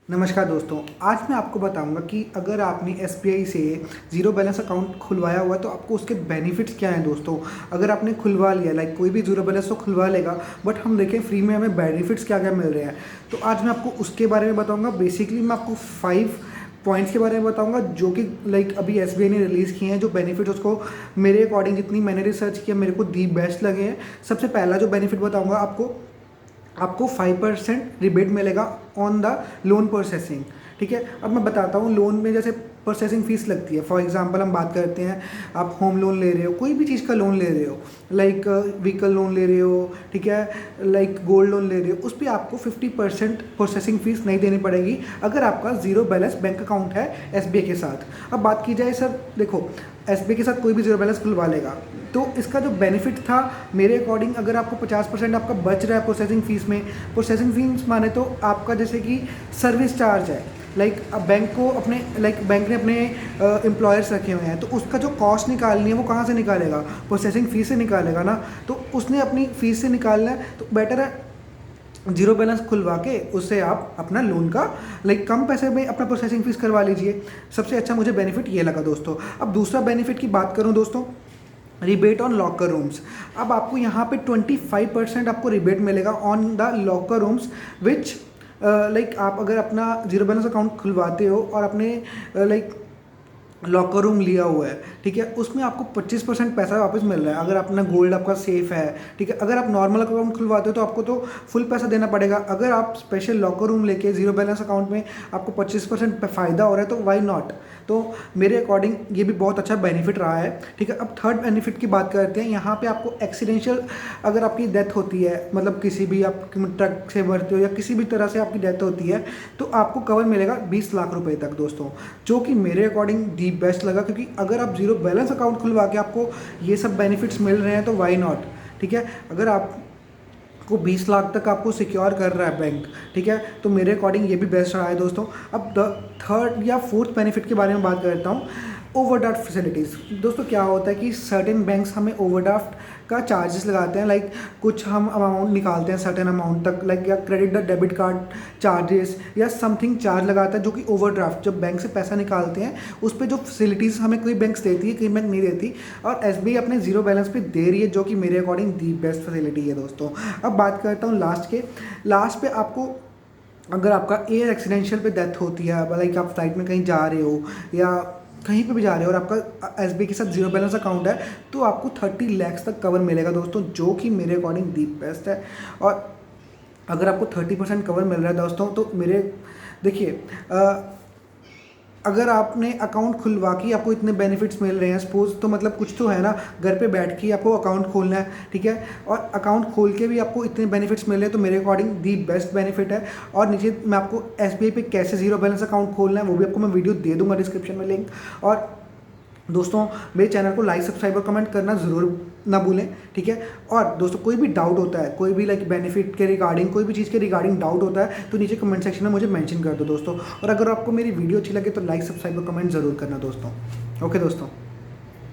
नमस्कार दोस्तों, आज मैं आपको बताऊंगा कि अगर आपने एसबीआई से ज़ीरो बैलेंस अकाउंट खुलवाया हुआ है तो आपको उसके बेनिफिट्स क्या हैं दोस्तों। अगर आपने खुलवा लिया कोई भी ज़ीरो बैलेंस तो खुलवा लेगा, बट हम देखें फ्री में हमें बेनिफिट्स क्या क्या मिल रहे हैं। तो आज मैं आपको उसके बारे में बताऊँगा। बेसिकली मैं आपको 5 पॉइंट्स के बारे में बताऊंगा जो कि लाइक अभी एसबीआई ने रिलीज़ किए हैं, जो बेनिफिट उसको मेरे अकॉर्डिंग जितनी मैंने रिसर्च किया मेरे को दी बेस्ट लगे हैं। सबसे पहला जो बेनिफिट बताऊंगा आपको 5% रिबेट मिलेगा ऑन द लोन प्रोसेसिंग। ठीक है, अब मैं बताता हूँ लोन में जैसे प्रोसेसिंग फ़ीस लगती है। फॉर एग्जांपल हम बात करते हैं, आप होम लोन ले रहे हो, कोई भी चीज़ का लोन ले रहे हो, लाइक व्हीकल लोन ले रहे हो, ठीक है, लाइक गोल्ड लोन ले रहे हो, उस पर आपको 50% प्रोसेसिंग फ़ीस नहीं देनी पड़ेगी अगर आपका ज़ीरो बैलेंस बैंक अकाउंट है एसबीआई के साथ। अब बात की जाए सर, देखो एसबीआई के साथ कोई भी ज़ीरो बैलेंस खुलवा लेगा, तो इसका जो बेनिफिट था मेरे अकॉर्डिंग, अगर आपको 50% आपका बच रहा है प्रोसेसिंग फ़ीस में, प्रोसेसिंग फीस माने तो आपका जैसे कि सर्विस चार्ज है, लाइक अब बैंक को अपने बैंक ने अपने एम्प्लॉयर्स रखे हुए हैं, तो उसका जो कॉस्ट निकालनी है वो कहाँ से निकालेगा, प्रोसेसिंग फ़ीस से निकालेगा ना। तो उसने अपनी फ़ीस से निकालना है, तो बेटर है जीरो बैलेंस खुलवा के उससे आप अपना लोन का कम पैसे में अपना प्रोसेसिंग फ़ीस करवा लीजिए। सबसे अच्छा मुझे बेनिफिट ये लगा दोस्तों। अब दूसरा बेनिफिट की बात करूँ दोस्तों, रिबेट ऑन लॉकर रूम्स। अब आपको यहाँ पे 25% आपको रिबेट मिलेगा ऑन द लॉकर रूम्स विच आप अगर अपना जीरो बैलेंस अकाउंट खुलवाते हो और अपने लॉकर रूम लिया हुआ है, ठीक है, उसमें आपको 25% पैसा वापस मिल रहा है अगर अपना गोल्ड आपका सेफ है। ठीक है, अगर आप नॉर्मल अकाउंट खुलवाते हो तो आपको तो फुल पैसा देना पड़ेगा। अगर आप स्पेशल लॉकर रूम लेके जीरो बैलेंस अकाउंट में आपको 25% फ़ायदा हो रहा है तो वाई नॉट। तो मेरे अकॉर्डिंग ये भी बहुत अच्छा बेनिफिट रहा है। ठीक है, अब थर्ड बेनिफिट की बात करते हैं। यहाँ पे आपको एक्सीडेंशियल अगर आपकी डेथ होती है, मतलब किसी भी आप ट्रक से मरते हो या किसी भी तरह से आपकी डेथ होती है, तो आपको कवर मिलेगा 20 लाख रुपए तक दोस्तों, जो कि मेरे अकॉर्डिंग दी बेस्ट लगा। क्योंकि अगर आप जीरो बैलेंस अकाउंट खुलवा के आपको ये सब बेनिफिट्स मिल रहे हैं तो वाई नॉट। ठीक है, अगर आप को 20 लाख तक आपको सिक्योर कर रहा है बैंक, ठीक है, तो मेरे अकॉर्डिंग ये भी बेस्ट रहा है दोस्तों। अब थर्ड या फोर्थ बेनिफिट के बारे में बात करता हूँ, ओवरड्राफ्ट फैसिलिटीज़। दोस्तों क्या होता है कि सर्टेन बैंक्स हमें ओवरड्राफ्ट का चार्जेस लगाते हैं, कुछ हम अमाउंट निकालते हैं सर्टेन अमाउंट तक, या क्रेडिट डेबिट कार्ड चार्जेस या समथिंग चार्ज लगाता है, जो कि ओवरड्राफ्ट जब बैंक से पैसा निकालते हैं उस पर जो फैसिलिटीज़ हमें कोई बैंक्स देती है, कई बैंक नहीं देती, और एसबीआई अपने जीरो बैलेंस पे दे रही है, जो कि मेरे अकॉर्डिंग दी बेस्ट फैसिलिटी है दोस्तों। अब बात करता हूँ लास्ट पे आपको, अगर आपका एयर एक्सीडेंशियल पे डेथ होती है, आप फ्लाइट में कहीं जा रहे हो या कहीं पे भी जा रहे हो और आपका एसबीआई के साथ जीरो बैलेंस अकाउंट है, तो आपको 30 लाख तक कवर मिलेगा दोस्तों, जो कि मेरे अकॉर्डिंग दी बेस्ट है। और अगर आपको 30% कवर मिल रहा है दोस्तों, तो मेरे देखिए अगर आपने अकाउंट खुलवा के आपको इतने बेनिफिट्स मिल रहे हैं सपोज, तो मतलब कुछ तो है ना, घर पे बैठ के आपको अकाउंट खोलना है, ठीक है, और अकाउंट खोल के भी आपको इतने बेनिफिट्स मिल रहे हैं, तो मेरे अकॉर्डिंग दी बेस्ट बेनिफिट है। और नीचे मैं आपको एसबीआई पे कैसे जीरो बैलेंस अकाउंट खोलना है वो भी आपको मैं वीडियो दे दूंगा डिस्क्रिप्शन में लिंक। और दोस्तों मेरे चैनल को लाइक सब्सक्राइब और कमेंट करना ज़रूर ना भूलें, ठीक है। और दोस्तों कोई भी डाउट होता है, कोई भी बेनिफिट के रिगार्डिंग, कोई भी चीज़ के रिगार्डिंग डाउट होता है, तो नीचे कमेंट सेक्शन में मुझे मेंशन कर दो दोस्तों। और अगर आपको मेरी वीडियो अच्छी लगे तो लाइक सब्सक्राइब और कमेंट ज़रूर करना दोस्तों। ओके दोस्तों।